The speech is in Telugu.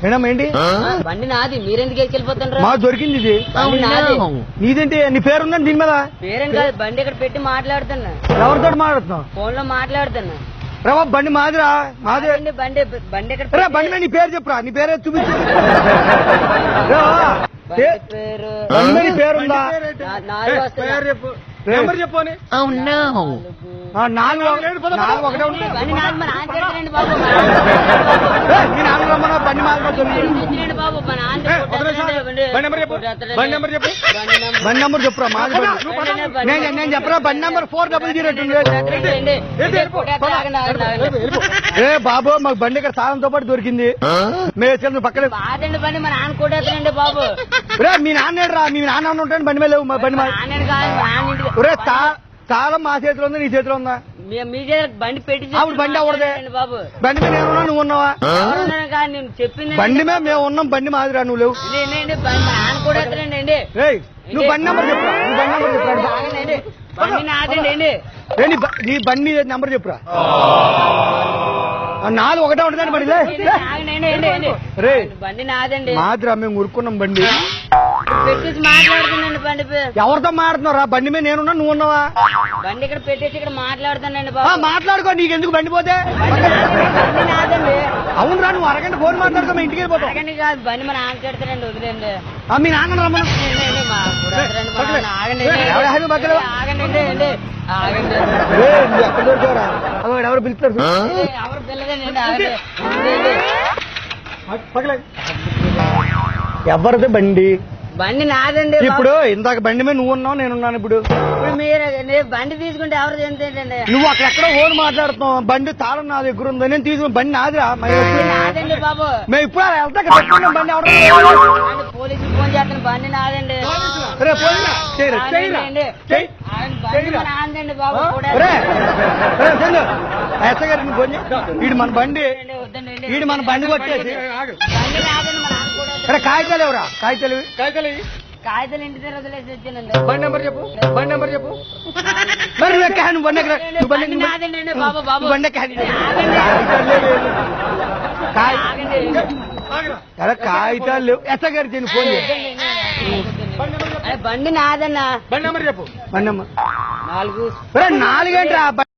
మేడం ఏంటి బండి నాది, మీరెందుకు వెళ్ళిపోతుండ్రు? మా దొరికింది ఇది. నీదేంటి? నీ పేరుందని దీని మీద? పేరేం కాదు, బండి ఇక్కడ పెట్టి మాట్లాడుతున్నా. ఎవరితో మాట్లాడుతున్నావు? ఫోన్ లో మాట్లాడుతున్నా. రా బండి మాదిరా, మాదే బండి బండి ఇక్కడ బండి మీద నీ పేరు చెప్పురా, నీ పేరే చూపించు. పేరు బండి పేరుందా? చెప్పు చెప్పు. 4 ఒకటే ఉంటాయి. బండి నాది, మా నాన్న చెప్తానండి బాబు. మీ నాన్న రమ్మన్నా బండి మాదిరి బాబు, మా నాన్న బండి నెంబర్ చెప్పురా. మాది నేను చెప్పరా బండి నెంబర్ 4002. బాబు మాకు బండి ఇక్కడ సాయంతో పాటు దొరికింది. మేము పక్కన బాధండి బండి, మా నాన్న కొట్టేస్తానండి బాబు. మీ నాన్న రా, మీ నాన్న ఉంటాడు బండి మీద లేవు. బండి తాళం మా చేతిలో ఉందా, నీ చేతిలో ఉందా? మీ బండి పెట్టి బండి అవడదే బాబు. బండి మీద నేను నువ్వు ఉన్నావా? నేను చెప్పింది బండి మీద మేము ఉన్నాం, బండి మాదిరా నువ్వు లేవు. నాన్న కొట్టేస్తానండి. నువ్వు బండి నెంబర్ చెప్పురా. నువ్వు బండి నెంబర్ చెప్పురా. బండి నాదండి అండి. నీ బండి నెంబర్ చెప్పురా. 4 ఒకటే ఉంటుందండి మరి. రే బండి నాదండి. మాదిరా మేము ఊరుకున్నాం బండి. పెట్టేసి మాట్లాడుతున్నాండి బండి. ఎవరితో మాట్లాడుతున్నారా? బండి మీద నేనున్నా, నువ్వు ఉన్నావా? బండి ఇక్కడ పెట్టేసి ఇక్కడ మాట్లాడుతానండి బాబు. మాట్లాడుకో, నీకెందుకు బండి పోతే? బండి నాదండి. అవునురా, నువ్వు అరగంట ఫోన్ మాట్లాడుకో, మేము ఇంటికి వెళ్ళిపోతాం. అరగంట కాదు, బండి మా నాన్న చెడతానండి, వదిలేండి. మీ నాన్న రమ్మను. ఆగండి. ఎక్కడ దొరికారా? ఎవరు పిలుస్తారు? ఎవరు పిల్లదండి. ఎవరిది బండి? బండి నాదండి. ఇప్పుడు ఇందాక బండి మీద నువ్వు ఉన్నావు, నేనున్నాను. ఇప్పుడు మీరు బండి తీసుకుంటే ఎవరు ఏంటండి? నువ్వు అక్కడెక్కడో ఫోన్ మాట్లాడుతున్నావు. బండి తాళం నా దగ్గర ఉంది, నేను తీసుకుని బండి నాదిరా. నాదండి బాబు. మేము ఇప్పుడు వెళ్తా బండి ఎవరు? పోలీసులు ఫోన్ చేస్తాను, బండి నాదండి. నాదండి బాబు. ఎస్ఐ గారికి ఫోన్ వీడు మన బండి, వీడు మన బండి కొట్టేసి. బండి నాదండి, మా నాన్న కూడా. కాగితాలు ఎవరా? కాగితాలు కాగితాలు ఇంటి దగ్గర వదిలేసి వచ్చానండి. బండి నెంబర్ చెప్పు. బండి నెంబర్ చెప్పు. మరి నువ్వు బండి బండి నాదండి బాబు. బాబు బండి కాగితాలు లేవు. ఎస్ఐ గారికి ఫోన్ చేయి. బండి నాదన్నా. బండి నెంబర్ చెప్పు. బండి నెంబర్ 4. 4 ఏంట్రా?